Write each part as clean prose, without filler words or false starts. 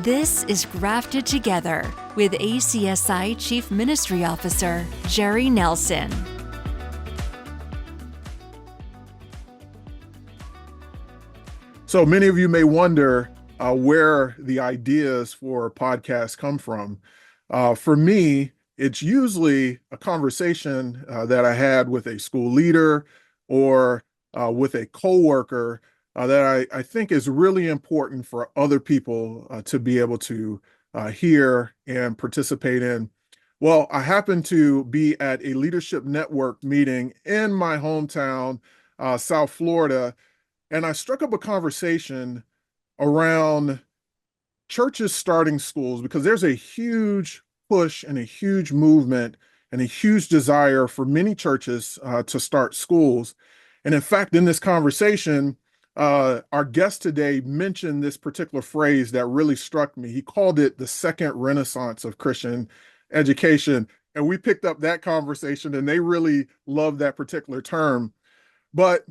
This is Grafted Together with ACSI Chief Ministry Officer Jerry Nelson. So many of you may wonder where the ideas for podcasts come from. For me, it's usually a conversation that I had with a school leader or with a coworker that I think is really important for other people to be able to hear and participate in. Well, I happened to be at a leadership network meeting in my hometown, South Florida, and I struck up a conversation around churches starting schools because there's a huge push and a huge movement and a huge desire for many churches to start schools. And in fact, in this conversation, our guest today mentioned this particular phrase that really struck me. He called it the second renaissance of Christian education. And we picked up that conversation and they really loved that particular term. But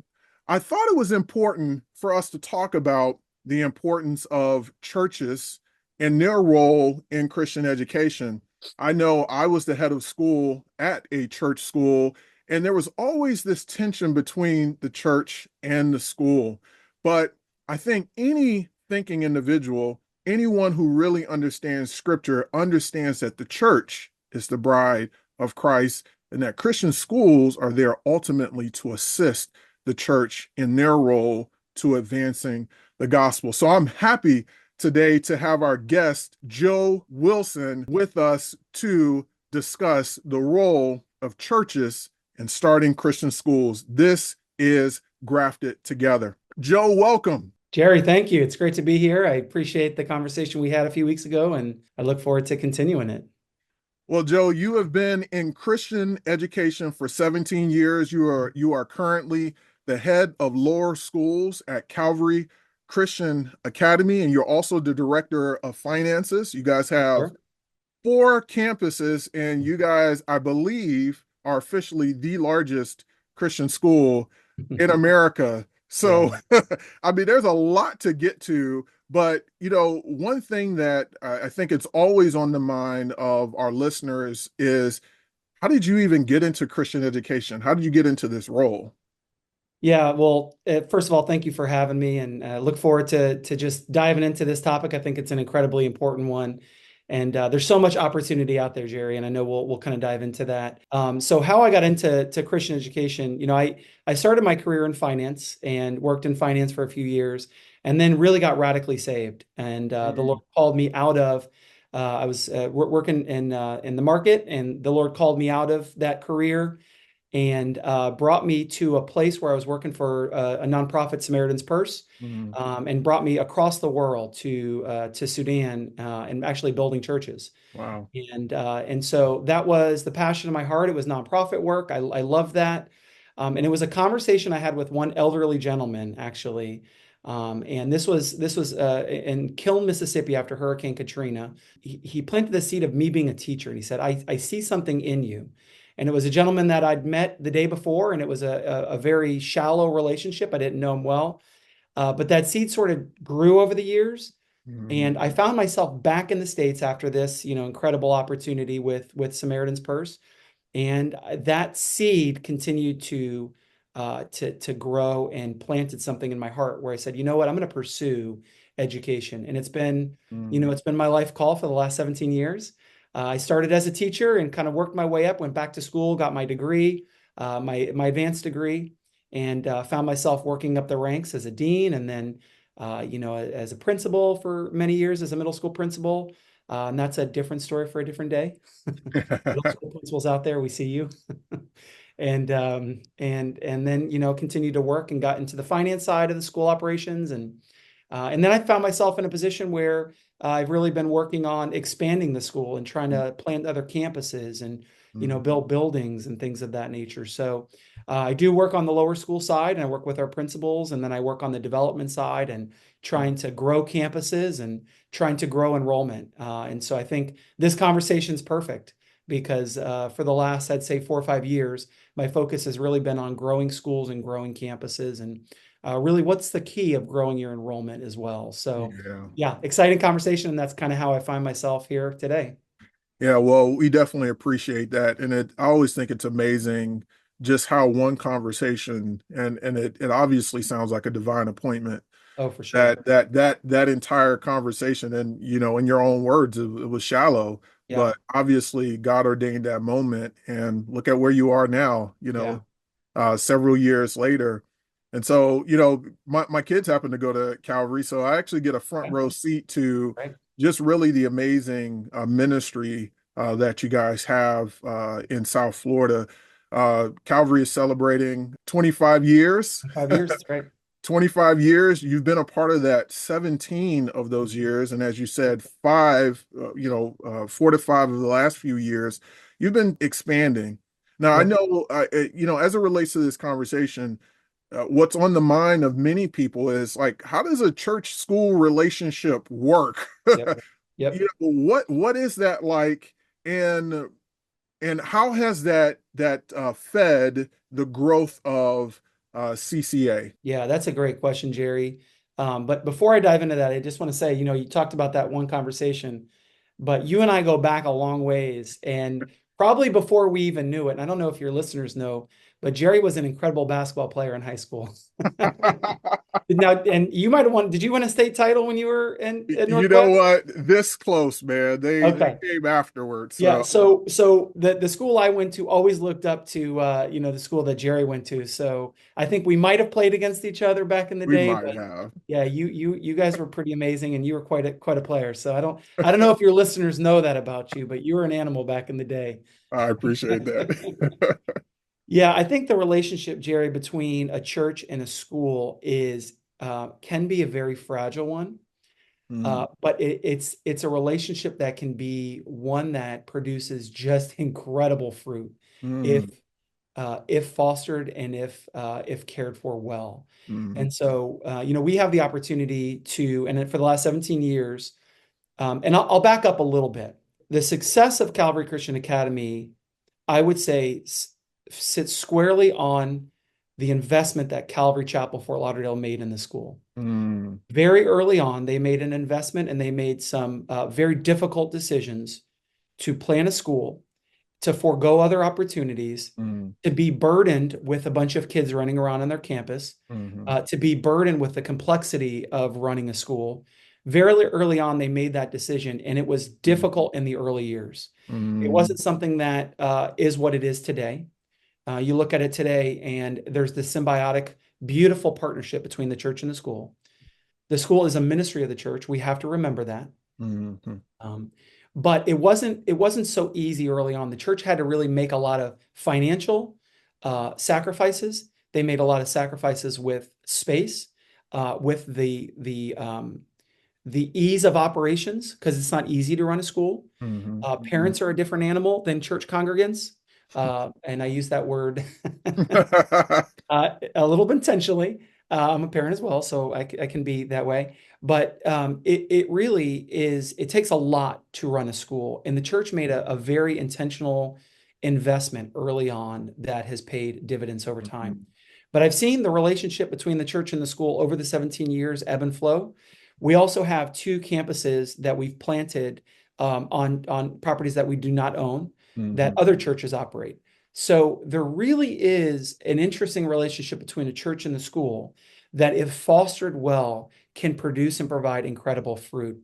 I thought it was important for us to talk about the importance of churches and their role in Christian education. I know I was the head of school at a church school, and there was always this tension between the church and the school. But I think any thinking individual, anyone who really understands Scripture, understands that the church is the bride of Christ and that Christian schools are there ultimately to assist the church in their role to advancing the gospel. So I'm happy today to have our guest, Joe Wilson, with us to discuss the role of churches in starting Christian schools. This is Grafted Together. Joe, welcome. Jerry, thank you. It's great to be here. I appreciate the conversation we had a few weeks ago, and I look forward to continuing it. Well, Joe, you have been in Christian education for 17 years. You are currently the head of lower schools at Calvary Christian Academy, and you're also the director of finances. You guys have 4 campuses, and you guys, I believe, are officially the largest Christian school in America. So, I mean, there's a lot to get to, but, you know, one thing that I think it's always on the mind of our listeners is, how did you even get into Christian education? How did you get into this role? Yeah, well, first of all, thank you for having me, and look forward to just diving into this topic. I think it's an incredibly important one, and there's so much opportunity out there, Jerry, and I know we'll kind of dive into that. So how I got into Christian education, you know, I started my career in finance and worked in finance for a few years, and then really got radically saved. And the Lord called me out of. I was working in the market, and the Lord called me out of that career and brought me to a place where I was working for a nonprofit, Samaritan's Purse, and brought me across the world to Sudan and actually building churches. Wow. And so that was the passion of my heart. It was nonprofit work. I loved that. And it was a conversation I had with one elderly gentleman, actually. And this was in Kiln, Mississippi, after Hurricane Katrina. He planted the seed of me being a teacher, and he said, I see something in you. And it was a gentleman that I'd met the day before, and it was a very shallow relationship. I didn't know him well, but that seed sort of grew over the years. And I found myself back in the States after this, you know, incredible opportunity with Samaritan's Purse. And that seed continued to grow and planted something in my heart where I said, you know what, I'm going to pursue education. And it's been, you know, it's been my life call for the last 17 years. I started as a teacher and kind of worked my way up, went back to school, got my degree, my advanced degree, and found myself working up the ranks as a dean, and then, you know, as a principal for many years as a middle school principal. And that's a different story for a different day. Middle school principals out there, we see you. And then, you know, continued to work and got into the finance side of the school operations. And then I found myself in a position where I've really been working on expanding the school and trying to plant other campuses and, you know, build buildings and things of that nature. So I do work on the lower school side, and I work with our principals, and then I work on the development side and trying to grow campuses and trying to grow enrollment. And so I think this conversation is perfect because for the last, I'd say 4 or 5 years, my focus has really been on growing schools and growing campuses. And really what's the key of growing your enrollment as well. So Yeah. yeah, exciting conversation. And that's kind of how I find myself here today. Yeah, well, we definitely appreciate that. And I always think it's amazing just how one conversation, and it obviously sounds like a divine appointment, Oh, for sure. that entire conversation, and in your own words, it was shallow, Yeah. but obviously God ordained that moment, and look at where you are now, Yeah. several years later. And so, my kids happen to go to Calvary, so I actually get a front Okay. row seat to Right. just really the amazing ministry that you guys have in South Florida. Calvary is celebrating 25 years. 5 years. That's right. 25 years. You've been a part of that 17 of those years. And as you said, 4 to 5 of the last few years, you've been expanding. Now, I Yep. know, as it relates to this conversation, what's on the mind of many people is like, how does a church school relationship work? Yep. Yep. What is that like? And how has that fed the growth of CCA? Yeah, that's a great question, Jerry. But before I dive into that, I just want to say, you talked about that one conversation, but you and I go back a long ways, and probably before we even knew it. And I don't know if your listeners know, but Jerry was an incredible basketball player in high school. Now, and you might have won. Did you win a state title when you were in You know Northwest? what? This close, man. They Okay. came afterwards. Yeah, So so the school I went to always looked up to the school that Jerry went to. So I think we might have played against each other back in the we day, might but have. yeah, you guys were pretty amazing and you were quite a player. So I don't know if your listeners know that about you, but you were an animal back in the day. I appreciate that. Yeah, I think the relationship, Jerry, between a church and a school is can be a very fragile one. Mm, But it's a relationship that can be one that produces just incredible fruit if mm, if fostered and if cared for well. mm, And so we have the opportunity to, and for the last 17 years, and I'll back up a little bit. The success of Calvary Christian Academy, I would say, sits squarely on the investment that Calvary Chapel Fort Lauderdale made in the school. mm, Very early on, they made an investment and they made some very difficult decisions to plan a school, to forego other opportunities, mm, to be burdened with a bunch of kids running around on their campus, mhm, to be burdened with the complexity of running a school. Very early on, they made that decision, and it was mm, difficult in the early years. It mm, wasn't something that is what it is today. You look at it today, and there's this symbiotic, beautiful partnership between the church and the school. The school is a ministry of the church. We have to remember that. mhm, Um, but it wasn't so easy early on. The church had to really make a lot of financial sacrifices. They made a lot of sacrifices with space, with the ease of operations, because it's not easy to run a school. mhm, mhm. Parents are a different animal than church congregants, and I use that word a little bit intentionally. I'm a parent as well, so I can be that way. But it really is, it takes a lot to run a school. And the church made a very intentional investment early on that has paid dividends over time. Mhm, But I've seen the relationship between the church and the school over the 17 years ebb and flow. We also have two campuses that we've planted on properties that we do not own that mhm, other churches operate. So there really is an interesting relationship between a church and the school that, if fostered well, can produce and provide incredible fruit.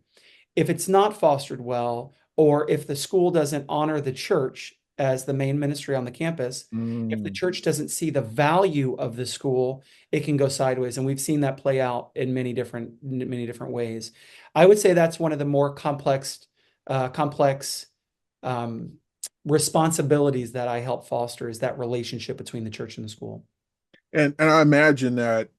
If it's not fostered well, or if the school doesn't honor the church as the main ministry on the campus, if the mm. church doesn't see the value of the school, it can go sideways. And we've seen that play out in many different ways. I would say that's one of the more complex um, responsibilities that I help foster, is that relationship between the church and the school. And I imagine that,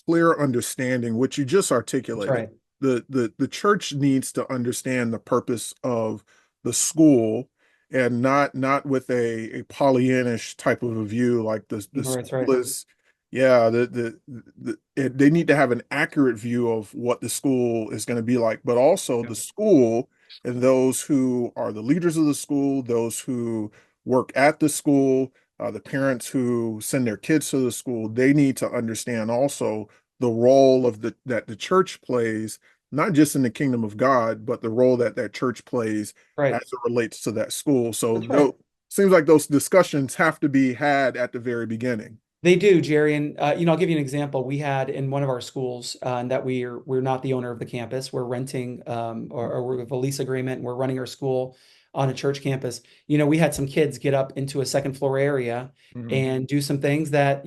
clear understanding, which you just That's articulated, right. the church needs to understand the purpose of the school, and not with a Pollyannish type of a view, like the That's school right. is, yeah, they need to have an accurate view of what the school is going to be like, but also Yeah. the school and those who are the leaders of the school, those who work at the school, the parents who send their kids to the school, they need to understand also the role of that the church plays, not just in the kingdom of God, but the role that that church plays as Right. it relates to that school. So That's right. though, seems like those discussions have to be had at the very beginning. They do, Jerry. And I'll give you an example. We had in one of our schools, and that we're not the owner of the campus. We're renting, or we have a lease agreement, and we're running our school on a church campus. We had some kids get up into a second floor area Mhm. and do some things that,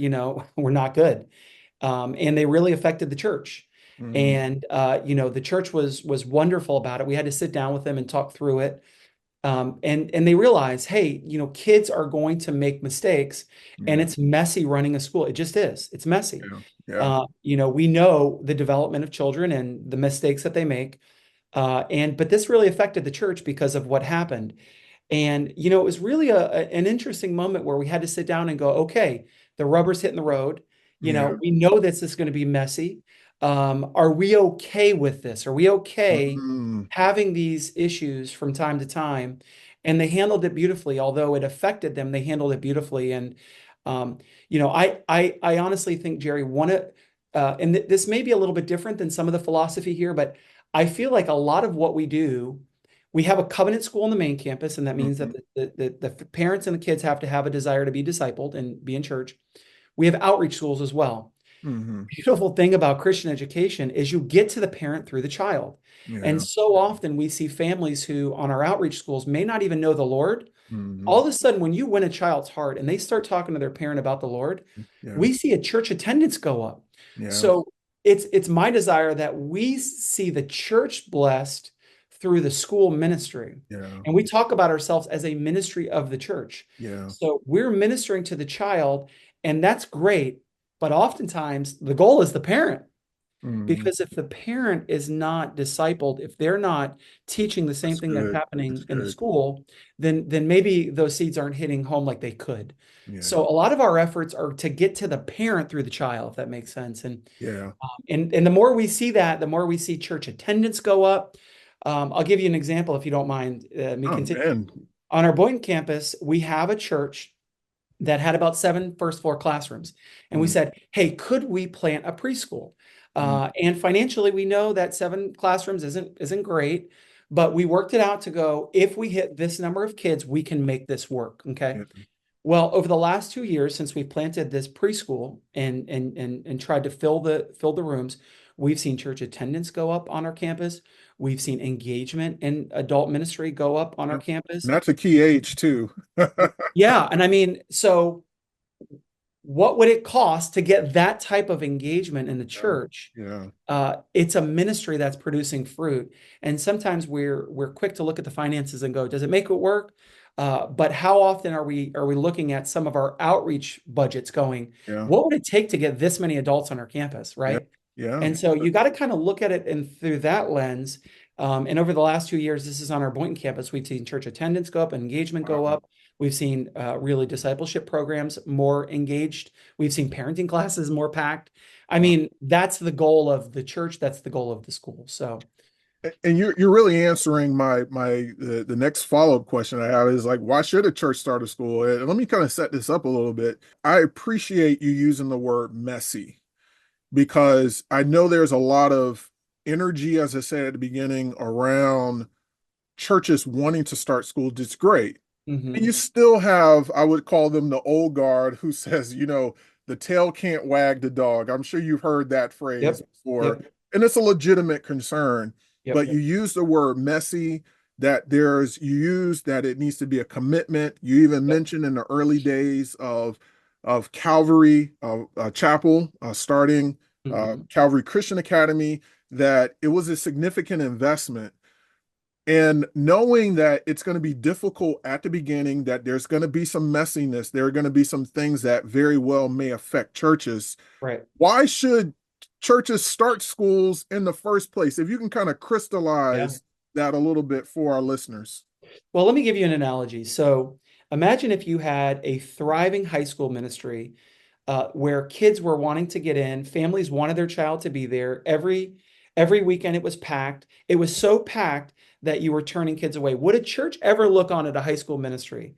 were not good. And they really affected the church. Mhm. And the church was wonderful about it. We had to sit down with them and talk through it. And they realize, hey, kids are going to make mistakes, and Yeah, it's messy running a school. It just is. It's messy. yeah, yeah. We know the development of children and the mistakes that they make. But this really affected the church because of what happened. And it was really an interesting moment where we had to sit down and go, okay, the rubber's hitting the road. Yeah. We know this is going to be messy. Are we okay with this? Are we okay Mhm. having these issues from time to time? And they handled it beautifully, although it affected them. They handled it beautifully. And I honestly think, Jerry, this may be a little bit different than some of the philosophy here, but I feel like a lot of what we do, we have a covenant school on the main campus, and that means that Mhm. the parents and the kids have to have a desire to be discipled and be in church. We have outreach schools as well. Mhm. Beautiful thing about Christian education is you get to the parent through the child. And Yeah. so often we see families who on our outreach schools may not even know the Lord. All Mhm. of a sudden, when you win a child's heart and they start talking to their parent about the Lord, Yeah. we see a church attendance go up. Yeah. So it's my desire that we see the church blessed through the school ministry. Yeah. And we talk about ourselves as a ministry of the church. Yeah. So we're ministering to the child, and that's great. But oftentimes the goal is the parent. Mhm. Because if the parent is not discipled, if they're not teaching the same That's thing that's good. That's happening in the good. school, then maybe those seeds aren't hitting home like they could. Yeah. So a lot of our efforts are to get to the parent through the child, if that makes sense. Yeah. And the more we see that, the more we see church attendance go up. I'll give you an example if you don't mind me Oh continuing. man. On our Boynton campus, we have a church that had about 7 first floor classrooms. And we Mm. said, hey, could we plant a preschool? Mm. And financially, we know that 7 classrooms isn't great, but we worked it out to go, if we hit this number of kids, we can make this work. Okay. Yeah. Well, over the last 2 years, since we planted this preschool and tried to fill the rooms, we've seen church attendance go up on our campus. We've seen engagement in adult ministry go up on our Yeah. campus. And that's a key age too. Yeah, and I mean, so what would it cost to get that type of engagement in the Yeah. church? Yeah. It's a ministry that's producing fruit, and sometimes we're quick to look at the finances and go, "Does it make it work?" But how often are we looking at some of our outreach budgets going, Yeah. "What would it take to get this many adults on our campus?" Yeah. Right? Yeah. And so you got to kind of look at it and through that lens. And over the last 2 years, this is on our Boynton campus. We've seen church attendance go up, engagement go Wow. up. We've seen really discipleship programs more engaged. We've seen parenting classes more packed. I Wow. mean, that's the goal of the church. That's the goal of the school. So, And you're really answering the next follow-up question I have is like, why should a church start a school? And let me kind of set this up a little bit. I appreciate you using the word messy because I know there's a lot of energy, as I said at the beginning, around churches wanting to start schools. It's great. And mhm. you still have, I would call them the old guard who says, the tail can't wag the dog. I'm sure you've heard that phrase Yep, before, yep, and it's a legitimate concern. yep, But you yep, use the word messy, you use that it needs to be a commitment. You even yep. mentioned in the early days of Calvary Chapel, starting Mhm. Calvary Christian Academy, that it was a significant investment and knowing that it's going to be difficult at the beginning, that there's going to be some messiness, there are going to be some things that very well may affect churches. Right. Why should churches start schools in the first place? If you can kind of Yeah. crystallize that a little bit for our listeners. Well, let me give you an analogy. So imagine if you had a thriving high school ministry where kids were wanting to get in, families wanted their child to be there. Every weekend it was packed. It was so packed that you were turning kids away. Would a church ever look on at a high school ministry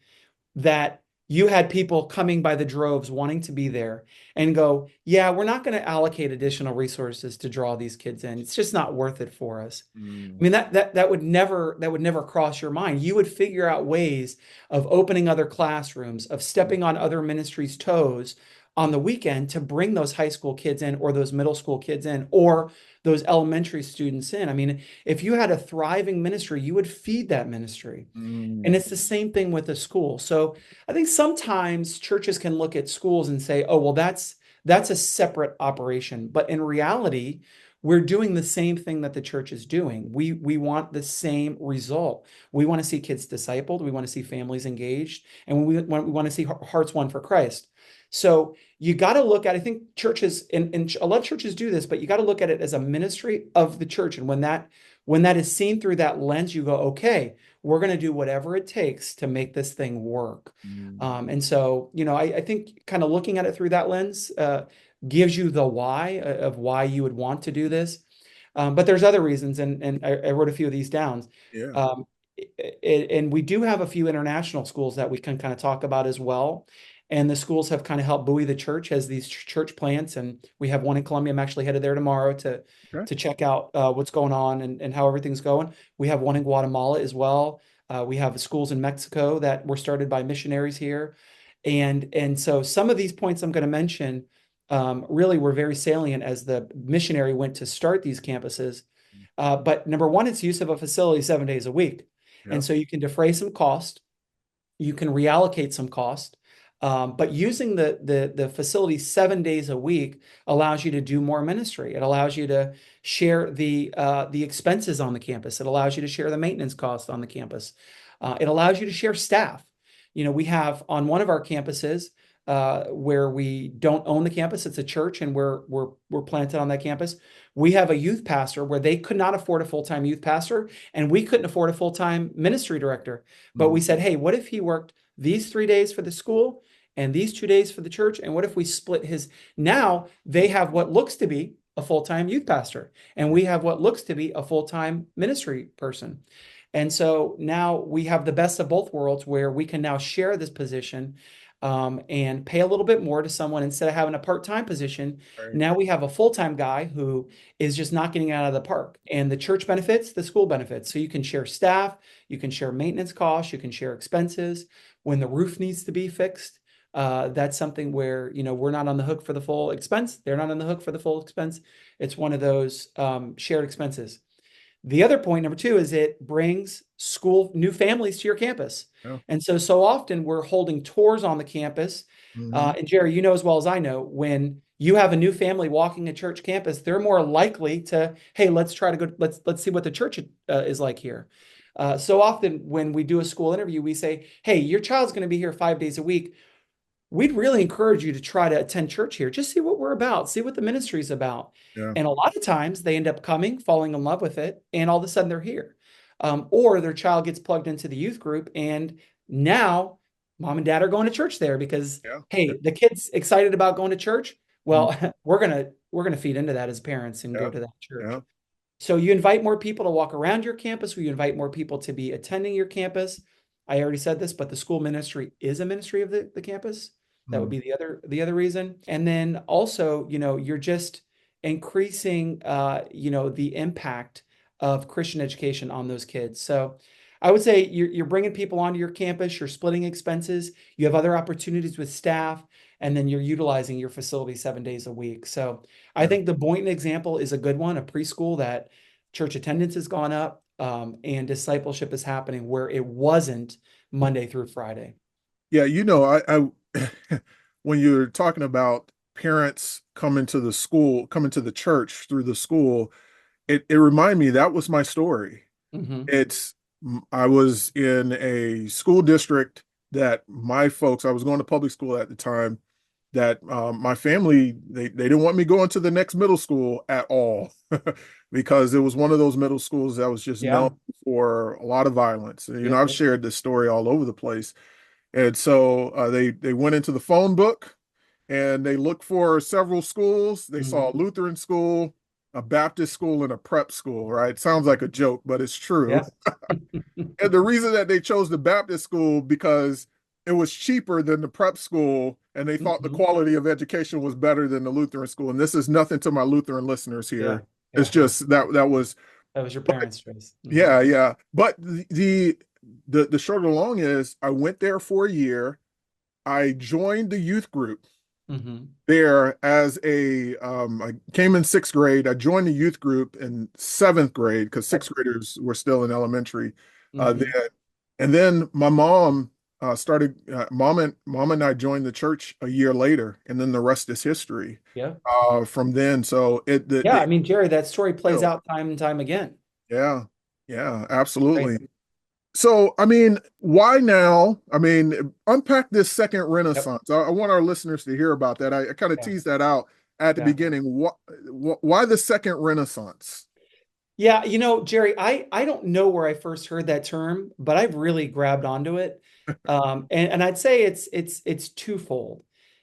that you had people coming by the droves wanting to be there and go, yeah, we're not going to allocate additional resources to draw these kids in. It's just not worth it for us. I Mm, mean, that would never cross your mind. You would figure out ways of opening other classrooms, of stepping on other ministries' toes on the weekend to bring those high school kids in, or those middle school kids in, or those elementary students in. I mean, if you had a thriving ministry, you would feed that ministry. And mm, it's the same thing with the school. So I think sometimes churches can look at schools and say, oh, well, that's a separate operation. But in reality, we're doing the same thing that the church is doing. We want the same result. We want to see kids discipled. We want to see families engaged, and we want to see hearts won for Christ. So you got to look at, I think churches, and a lot of churches do this, but you got to look at it as a ministry of the church. And when that is seen through that lens, you go, okay, we're going to do whatever it takes to make this thing work. mm. And so, I think kind of looking at it through that lens gives you the why of why you would want to do this. But there's other reasons, and I wrote a few of these down. Yeah. Um, and we do have a few international schools that we can kind of talk about as well. And the schools have kind of helped buoy the church as these church plants. And we have one in Colombia. I'm actually headed there tomorrow to Okay. check out what's going on and how everything's going. We have one in Guatemala as well. We have schools in Mexico that were started by missionaries here. And so some of these points I'm going to mention really were very salient as the missionary went to start these campuses. But number one, it's use of a facility 7 days a week. Yeah. And so you can defray some cost, you can reallocate some cost. But using the facility 7 days a week allows you to do more ministry. It allows you to share the expenses on the campus. It allows you to share the maintenance costs on the campus. It allows you to share staff. We have on one of our campuses where we don't own the campus. It's a church, and we're planted on that campus. We have a youth pastor where they could not afford a full-time youth pastor, and we couldn't afford a full-time ministry director. But Mm, we said, hey, what if he worked these 3 days for the school and these 2 days for the church? And what if we split his? Now they have what looks to be a full-time youth pastor, and we have what looks to be a full-time ministry person. And so now we have the best of both worlds, where we can now share this position and pay a little bit more to someone instead of having a part-time position. right. Now we have a full-time guy who is just not getting out of the park, and the church benefits, the school benefits. So you can share staff, you can share maintenance costs, you can share expenses. When the roof needs to be fixed, that's something where, we're not on the hook for the full expense. They're not on the hook for the full expense. It's one of those shared expenses. The other point, number two, is it brings new families to your campus. Yeah. And so often we're holding tours on the campus. Mhm. And Jerry, you know as well as I know, when you have a new family walking a church campus, they're more likely to, hey, let's try to go, let's see what the church is like here. So often when we do a school interview, we say, hey, your child's going to be here 5 days a week. We'd really encourage you to try to attend church here. Just see what we're about, see what the ministry is about. Yeah. And a lot of times they end up coming, falling in love with it, and all of a sudden they're here. Or their child gets plugged into the youth group, and now mom and dad are going to church there because, Yeah. hey, the kid's excited about going to church. Mm, Well, we're gonna feed into that as parents and yeah. go to that church. Yeah. So you invite more people to walk around your campus, or you invite more people to be attending your campus. I already said this, but the school ministry is a ministry of the campus. That would Mm, be the other reason. And then also, you're just increasing, the impact of Christian education on those kids. So I would say you're bringing people onto your campus, you're splitting expenses, you have other opportunities with staff, and then you're utilizing your facility 7 days a week. So I yeah. think the Boynton example is a good one, a preschool that church attendance has gone up, and discipleship is happening where it wasn't Monday through Friday. Yeah. When you're talking about parents coming to the church through the school, it reminded me that was my story. Hmm. I was in a school district that I was going to public school at the time, that my family, they didn't want me going to the next middle school at all because it was one of those middle schools that was just known Yeah. for a lot of violence. Yep. I've Yep. shared this story all over the place. And so they went into the phone book and they looked for several schools. They saw a Mhm. Lutheran school, a Baptist school, and a prep school, right? Sounds like a joke, but it's true. Yeah. And the reason that they chose the Baptist school, because it was cheaper than the prep school, and they thought the Hmm. quality of education was better than the Lutheran school. And this is nothing to my Lutheran listeners Yeah. here. It's Yeah. just that was, That was your but parents' choice. Hmm. yeah, yeah. But the short and long is I went there for a year. I joined the youth group Hmm. there as I came in sixth grade. I joined the youth group in seventh grade because sixth graders were still in elementary then. Hmm. And then my mom started, mom and I joined the church a year later, and then the rest is history Yeah. from then. So Yeah. I mean, Jerry, that story plays still, out time and time again. yeah, yeah, Right. absolutely. So, I mean, why now? I mean, unpack this second Yep. renaissance. I want our listeners to hear about that. I kind of Yeah. teased that out at the Yeah. beginning. Why the second renaissance? Yeah, Jerry, I don't know where I first heard that term, but I've really grabbed onto it. And I'd say it's twofold.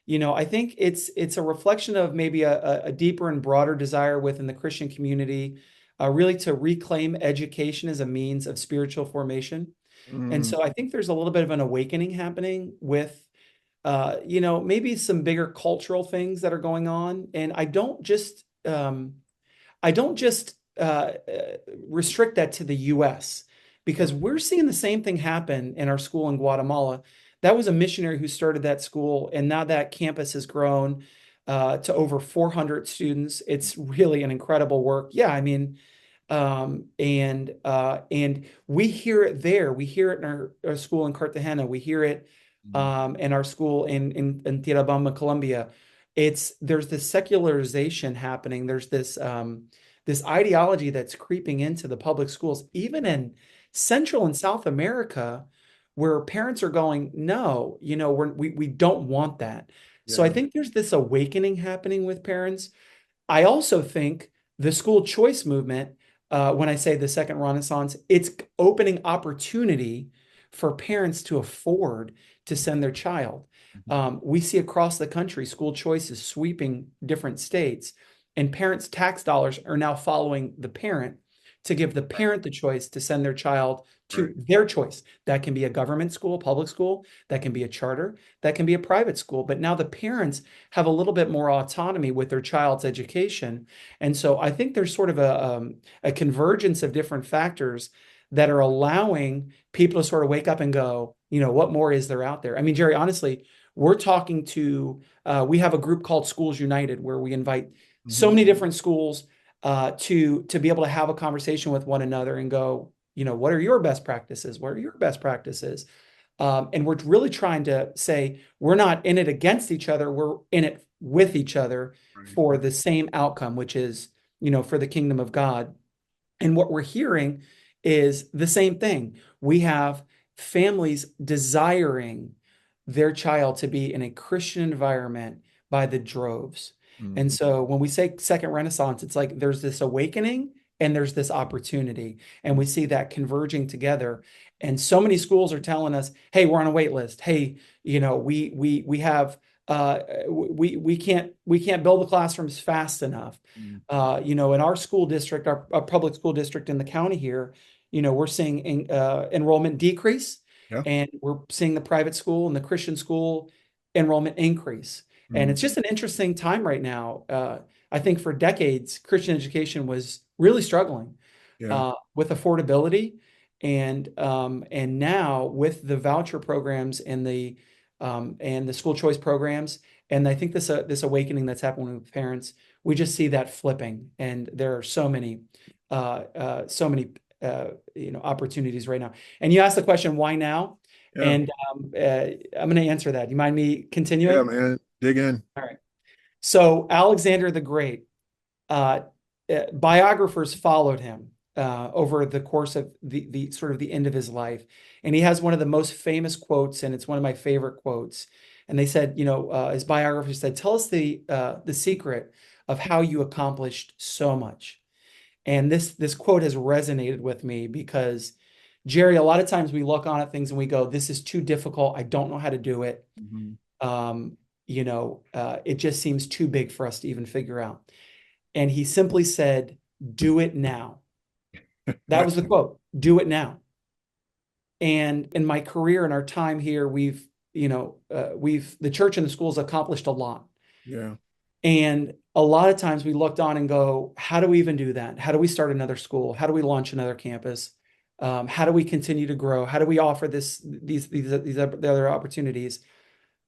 I think it's a reflection of maybe a deeper and broader desire within the Christian community, really to reclaim education as a means of spiritual formation. And Mm, so I think there's a little bit of an awakening happening with maybe some bigger cultural things that are going on. And I don't just restrict that to the US yeah. because we're seeing the same thing happen in our school in Guatemala. That was a missionary who started that school, and now that campus has grown to over 400 students. It's really an incredible work. Yeah, I mean, and we hear it there. We hear it in our school in Cartagena. We hear it Mm, in our school in Tirabamba, Colombia. There's this secularization happening. There's this ideology that's creeping into the public schools, even in Central and South America, where parents are going, no, we don't want that. So I yeah. think there's this awakening happening with parents. I also think the school choice movement, when I say the second renaissance, it's opening opportunity for parents to afford to send their child. We see across the country school choice is sweeping different states, and parents' tax dollars are now following the parent to give the parent the choice to send their child Right. to their choice. That can be a government school, public school, that can be a charter, that can be a private school. But now the parents have a little bit more autonomy with their child's education. And so I think there's sort of a convergence of different factors that are allowing people to sort of wake up and go, what more is there out there? I mean, Jerry, honestly, we have a group called Schools United where we invite so Mhm. many different schools to be able to have a conversation with one another and go, what are your best practices? What are your best practices? And we're really trying to say we're not in it against each other, we're in it with each other Right. for the same outcome, which is, for the kingdom of God. And what we're hearing is the same thing. We have families desiring their child to be in a Christian environment by the droves. And Mhm. so when we say second renaissance, it's like there's this awakening and there's this opportunity. And we see that converging together. And so many schools are telling us, hey, we're on a wait list. Hey, we have we can't build the classrooms fast enough. Mhm. In our school district, our public school district in the county here, we're seeing enrollment decrease, Yeah. and we're seeing the private school and the Christian school enrollment increase. And Mhm. it's just an interesting time right now. I think for decades, Christian education was really struggling Yeah. with affordability, and now with the voucher programs and the school choice programs, and I think this awakening that's happening with parents, we just see that flipping, and there are so many opportunities right now. And you asked the question, why now? Yeah. And I'm going to answer that. You mind me Yeah, continuing? man. Dig in. All right. So Alexander the Great, uh, biographers followed him over the course of the sort of the end of his life, and he has one of the most famous quotes, and it's one of my favorite quotes. And they said, his biographer said, "Tell us the secret of how you accomplished so much." And this quote has resonated with me because, Jerry, a lot of times we look on at things and we go, "This is too difficult. I don't know how to do it." Mhm. It just seems too big for us to even figure out. And he simply said, "Do it now." That was the quote, "Do it now." And in my career and our time here, we've, the church and the schools accomplished a lot. Yeah. And a lot of times we looked on and go, how do we even do that? How do we start another school? How do we launch another campus? How do we continue to grow? How do we offer these other opportunities?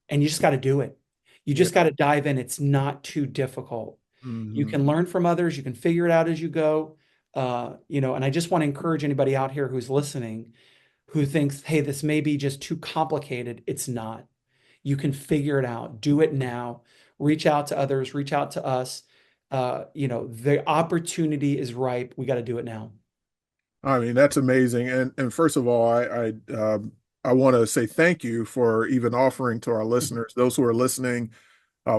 And you just got to do it. You Yeah. just got to dive in. It's not too difficult. You Hmm. can learn from others. You can figure it out as you go. And I just want to encourage anybody out here who's listening, who thinks, hey, this may be just too complicated. It's not. You can figure it out. Do it now. Reach out to others, reach out to us. The opportunity is ripe. We got to do it now. I mean, that's amazing. And first of all, I want to say thank you for even offering to our listeners, those who are listening,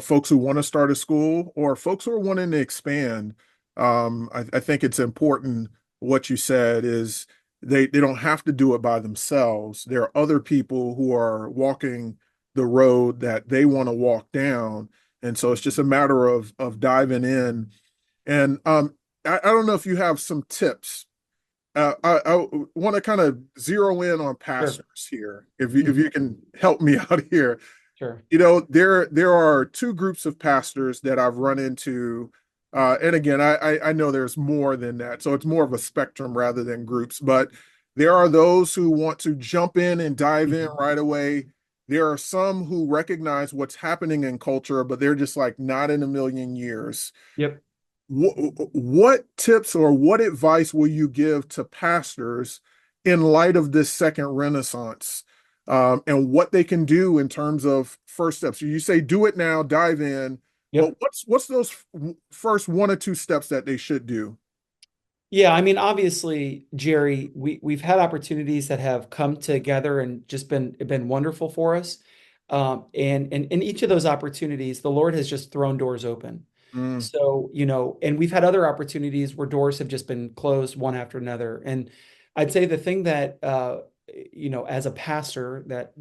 folks who want to start a school or folks who are wanting to expand. I think it's important what you said is they don't have to do it by themselves. There are other people who are walking the road that they want to walk down. And so it's just a matter of diving in. And I don't know if you have some tips. I want to kind of zero in on Sure. pastors here, if you can help me out here. Sure. There are two groups of pastors that I've run into, and again, I know there's more than that, so it's more of a spectrum rather than groups. But there are those who want to jump in and dive in right away. There are some who recognize what's happening in culture, but they're just like not in a million years. Yep. What tips or what advice will you give to pastors in light of this second renaissance, and what they can do in terms of first steps? You say do it now, dive in, but Yep. what's those first one or two steps that they should do? Yeah, I mean, obviously, Jerry, we've had opportunities that have come together and just been wonderful for us. And in each of those opportunities, the Lord has just thrown doors open. Mm, So, and we've had other opportunities where doors have just been closed one after another. And I'd say the thing that, as a pastor, that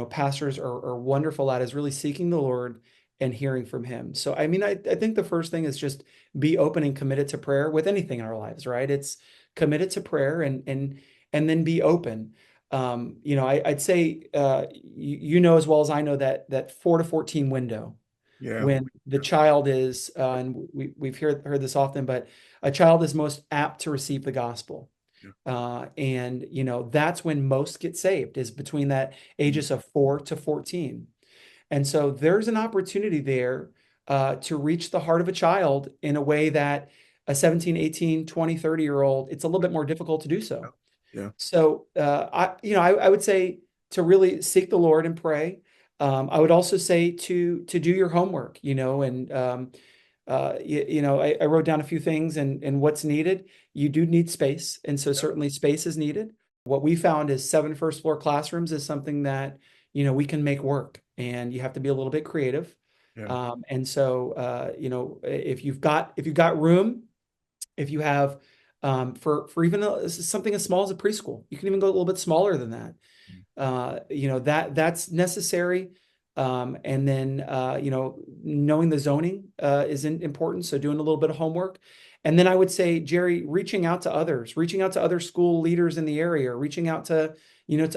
pastors are wonderful at is really seeking the Lord and hearing from Him. So, I mean, I think the first thing is just be open and committed to prayer with anything in our lives, right? It's committed to prayer and then be open. I'd say, as well as I know that 4 to 14 window yeah. when the child is, and we've heard this often, but a child is most apt to receive the gospel. Yeah. And that's when most get saved is between that ages of 4 to 14. And so there's an opportunity there to reach the heart of a child in a way that a 17, 18, 20, 30-year-old, it's a little bit more difficult to do Yeah. so. Yeah. So I would say to really seek the Lord and pray. I would also say to do your homework, and I wrote down a few things and what's needed. You do need space, and so certainly space is needed. What we found is 7 first floor classrooms is something that we can make work, and you have to be a little bit creative. Yeah. And so if you've got room, if you have for even something as small as a preschool, you can even go a little bit smaller than that. That's necessary. And then, knowing the zoning is important. So doing a little bit of homework. And then I would say, Jerry, reaching out to others, reaching out to other school leaders in the area, reaching out to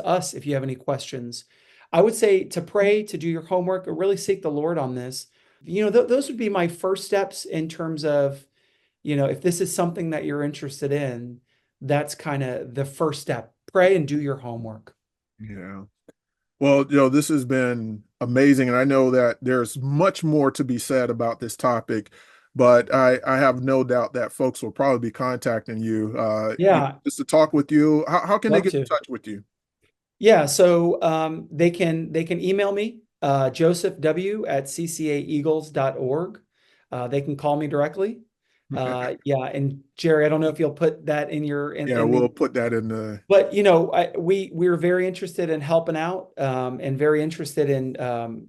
us if you have any questions. I would say to pray, to do your homework, or really seek the Lord on this. Those would be my first steps in terms of, if this is something that you're interested in, that's kind of the first step. Pray and do your homework. Yeah. Well, this has been amazing, and I know that there's much more to be said about this topic, but I have no doubt that folks will probably be contacting you, Yeah, just to talk with you. How can they love get in to. touch with you? Yeah, so they can email me, josephw@ccaeagles.org. They can call me directly. Yeah, and Jerry, I don't know if you'll put that in your Yeah, in the, we'll put that in the. but we're very interested in helping out, and very interested in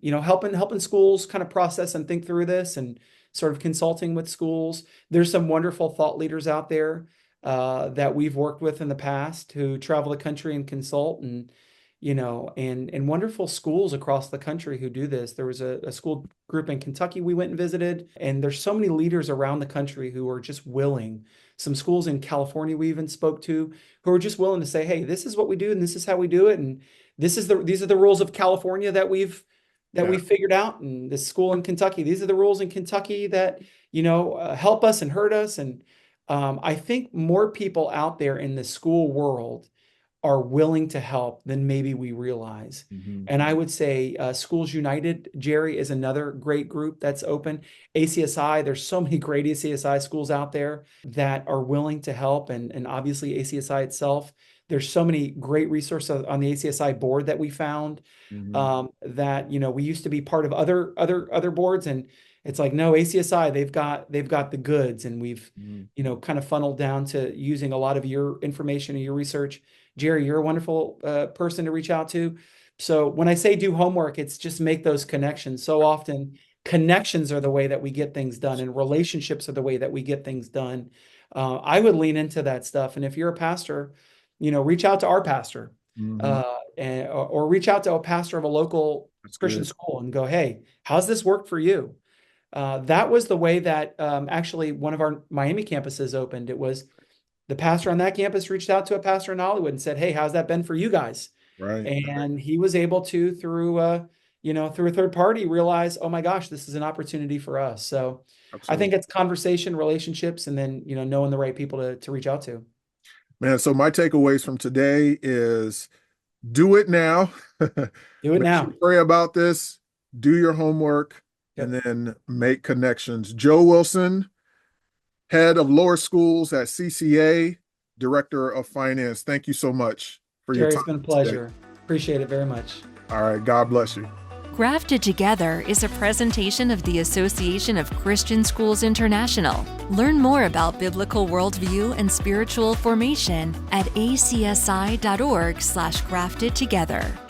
helping schools kind of process and think through this, and sort of consulting with schools. There's some wonderful thought leaders out there that we've worked with in the past who travel the country and consult, and wonderful schools across the country who do this. There was a school group in Kentucky we went and visited, and there's so many leaders around the country who are just willing. Some schools in California we even spoke to who are just willing to say, hey, this is what we do and this is how we do it. And these are the rules of California that we figured out, and this school in Kentucky, these are the rules in Kentucky that, help us and hurt us. And I think more people out there in the school world are willing to help than maybe we realize. And I would say Schools United, Jerry, is another great group that's open. ACSI, there's so many great ACSI schools out there that are willing to help. And obviously ACSI itself, there's so many great resources on the ACSI board that we found that, we used to be part of other boards, and it's like, no, ACSI, they've got the goods, and we've, kind of funneled down to using a lot of your information and your research. Jerry, you're a wonderful person to reach out to. So when I say do homework, it's just make those connections. So often connections are the way that we get things done, and relationships are the way that we get things done. I would lean into that stuff. And if you're a pastor, reach out to our pastor or reach out to a pastor of a local Christian school and go, hey, how's this work for you? That was the way that actually one of our Miami campuses opened. It was the pastor on that campus reached out to a pastor in Hollywood and said, hey, how's that been for you guys? Right. And he was able to, through a third party, realize, oh my gosh, this is an opportunity for us. So absolutely. I think it's conversation, relationships, and then, knowing the right people to reach out to. Man, so my takeaways from today is do it now. Do it now. Pray about this, do your homework, and then make connections. Joe Wilson, head of lower schools at CCA, director of finance. Thank you so much for your time. Jerry, it's been a pleasure. Today. Appreciate it very much. All right. God bless you. Grafted Together is a presentation of the Association of Christian Schools International. Learn more about biblical worldview and spiritual formation at acsi.org/graftedtogether.